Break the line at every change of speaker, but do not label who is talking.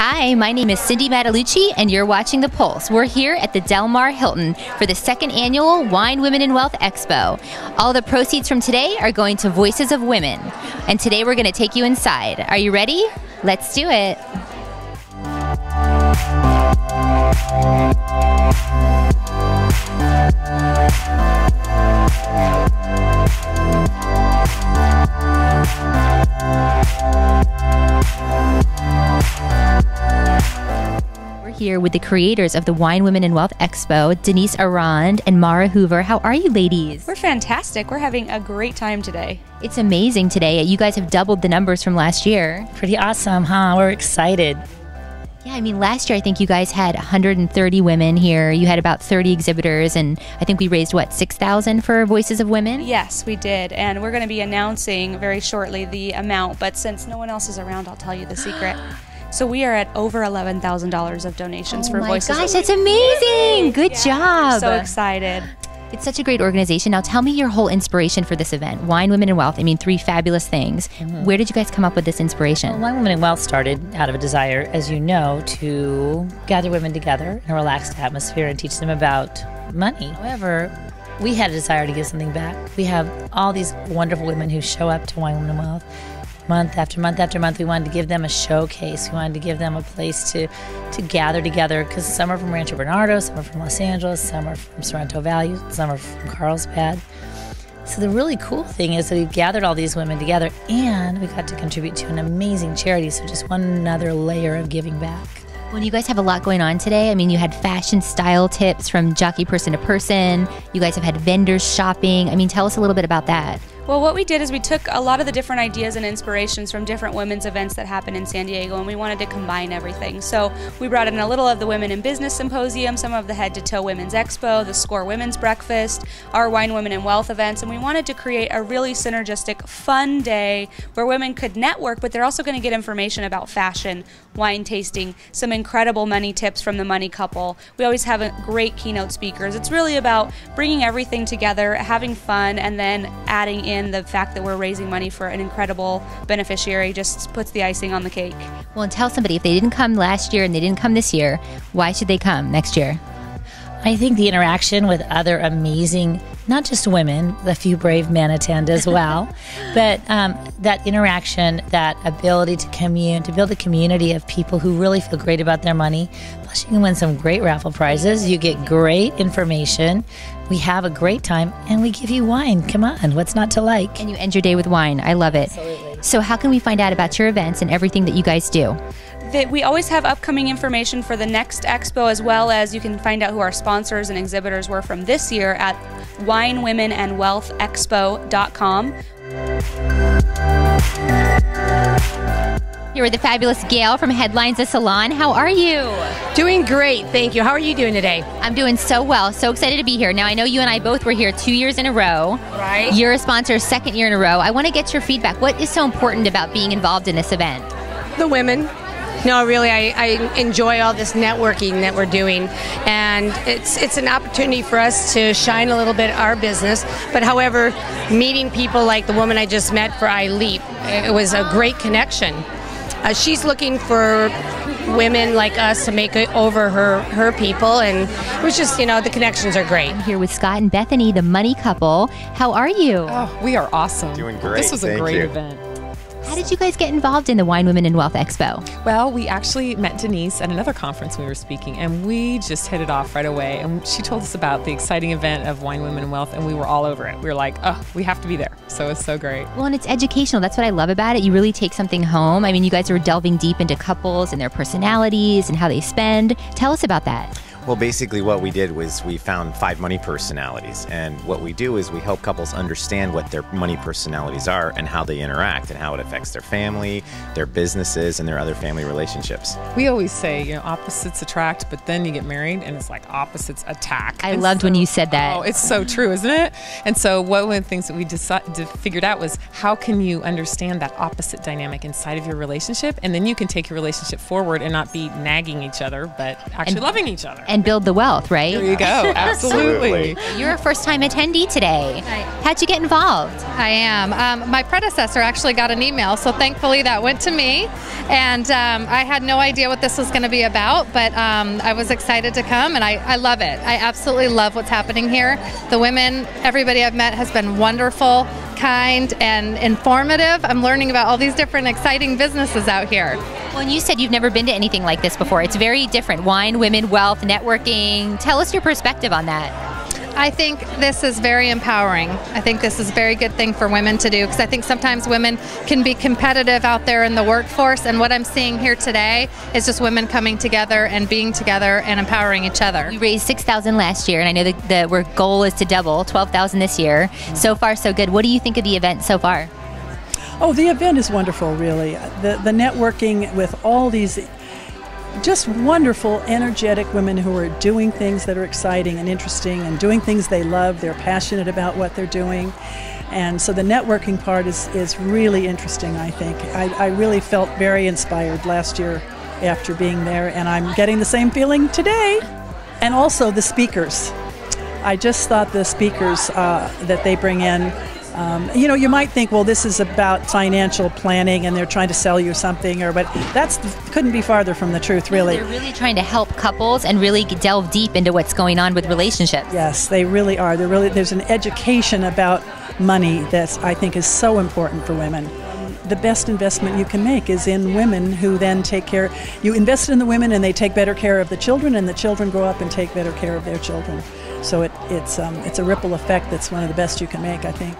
Hi, my name is Cindy Matalucci, and you're watching The Pulse. We're here at the Mar Hilton for the Second Annual Wine, Women, and Wealth Expo. All the proceeds from today are going to Voices of Women. And today we're going to take you inside. Are you ready? Let's do it. Here with the creators of the Wine, Women, and Wealth Expo, Denise Arand and Mara Hoover. How are you ladies?
We're fantastic. We're having a great time today.
It's amazing today. You guys have doubled the numbers from last year.
Pretty awesome, huh? We're excited.
Yeah, I mean, last year I think you guys had 130 women here. You had about 30 exhibitors, and I think we raised, what, 6,000 for Voices of Women?
Yes, we did, and we're going to be announcing very shortly the amount, but since no one else is around, I'll tell you the secret. So we are at over $11,000 of donations for Voices of Women.
Oh my gosh, that's amazing! Good job!
So excited.
It's such a great organization. Now tell me your whole inspiration for this event. Wine, Women, and Wealth. I mean, three fabulous things. Where did you guys come up with this inspiration?
Well, Wine, Women, and Wealth started out of a desire, as you know, to gather women together in a relaxed atmosphere and teach them about money. However, we had a desire to give something back. We have all these wonderful women who show up to Wine, Women, and Wealth month after month after month. We wanted to give them a showcase. We wanted to give them a place to gather together, because some are from Rancho Bernardo, some are from Los Angeles, some are from Sorrento Valley, some are from Carlsbad. So the really cool thing is that we've gathered all these women together, and we got to contribute to an amazing charity. So just one another layer of giving back.
Well, you guys have a lot going on today. I mean, you had fashion style tips from jockey person to person. You guys have had vendors shopping. I mean, tell us a little bit about that.
Well, what we did is we took a lot of the different ideas and inspirations from different women's events that happen in San Diego, and we wanted to combine everything. So we brought in a little of the Women in Business Symposium, some of the Head to Toe Women's Expo, the Score Women's Breakfast, our Wine, Women, and Wealth events, and we wanted to create a really synergistic, fun day where women could network, but they're also going to get information about fashion, wine tasting, some incredible money tips from the Money Couple. We always have great keynote speakers. It's really about bringing everything together, having fun, and then adding in the fact that we're raising money for an incredible beneficiary just puts the icing on the cake.
Well, and tell somebody, if they didn't come last year and they didn't come this year, why should they come next year?
I think the interaction with other amazing, not just women, a few brave men attend as well, but that interaction, that ability to build a community of people who really feel great about their money. Plus, you can win some great raffle prizes. You get great information. We have a great time, and we give you wine. Come on, what's not to like?
And you end your day with wine. I love it.
Absolutely.
So how can we find out about your events and everything that you guys do?
We always have upcoming information for the next expo, as well as you can find out who our sponsors and exhibitors were from this year at winewomenandwealthexpo.com.
Here with the fabulous Gail from Headlines the Salon. How are you?
Doing great, thank you. How are you doing today?
I'm doing so well. So excited to be here. Now, I know you and I both were here 2 years in a row.
Right.
You're a sponsor second year in a row. I want to get your feedback. What is so important about being involved in this event?
The women. No, really, I enjoy all this networking that we're doing, and it's an opportunity for us to shine a little bit our business. But however, meeting people like the woman I just met for iLeap, it was a great connection. She's looking for women like us to make it over her people, and it was just, the connections are great.
I'm here with Scott and Bethany, the Money Couple. How are you?
Oh, we are awesome.
Doing great.
This was a great event.
How did you guys get involved in the Wine, Women, and Wealth Expo?
Well, we actually met Denise at another conference we were speaking, and we just hit it off right away. And she told us about the exciting event of Wine, Women, and Wealth, and we were all over it. We were like, oh, we have to be there. So it's so great.
Well, and it's educational. That's what I love about it. You really take something home. I mean, you guys are delving deep into couples and their personalities and how they spend. Tell us about that.
Well, basically what we did was we found 5 money personalities, and what we do is we help couples understand what their money personalities are and how they interact and how it affects their family, their businesses, and their other family relationships.
We always say, opposites attract, but then you get married and it's like opposites attack.
I loved when you said that.
Oh, it's so true, isn't it? And so one of the things that we figured out was, how can you understand that opposite dynamic inside of your relationship, and then you can take your relationship forward and not be nagging each other, but actually loving each other.
and build the wealth, right?
There you go. Absolutely.
You're a first-time attendee today. How'd you get involved?
I am. My predecessor actually got an email, so thankfully that went to me. And I had no idea what this was going to be about, but I was excited to come, and I love it. I absolutely love what's happening here. The women, everybody I've met has been wonderful, kind, and informative. I'm learning about all these different exciting businesses out here.
Well, and you said you've never been to anything like this before. It's very different. Wine, women, wealth, networking. Tell us your perspective on that.
I think this is very empowering. I think this is a very good thing for women to do, because I think sometimes women can be competitive out there in the workforce, and what I'm seeing here today is just women coming together and being together and empowering each other.
We raised $6,000 last year, and I know that our goal is to double, $12,000 this year. So far, so good. What do you think of the event so far?
Oh, the event is wonderful, really. The networking with all these just wonderful, energetic women who are doing things that are exciting and interesting and doing things they love. They're passionate about what they're doing. And so the networking part is really interesting, I think. I really felt very inspired last year after being there, and I'm getting the same feeling today. And also the speakers. I just thought the speakers that they bring in, you might think, well, this is about financial planning and they're trying to sell you something, but that's couldn't be farther from the truth, really.
They're really trying to help couples and really delve deep into what's going on with relationships.
Yes, they really are. There's an education about money that I think is so important for women. The best investment you can make is in women who then take care. You invest in the women and they take better care of the children, and the children grow up and take better care of their children. So it's a ripple effect that's one of the best you can make, I think.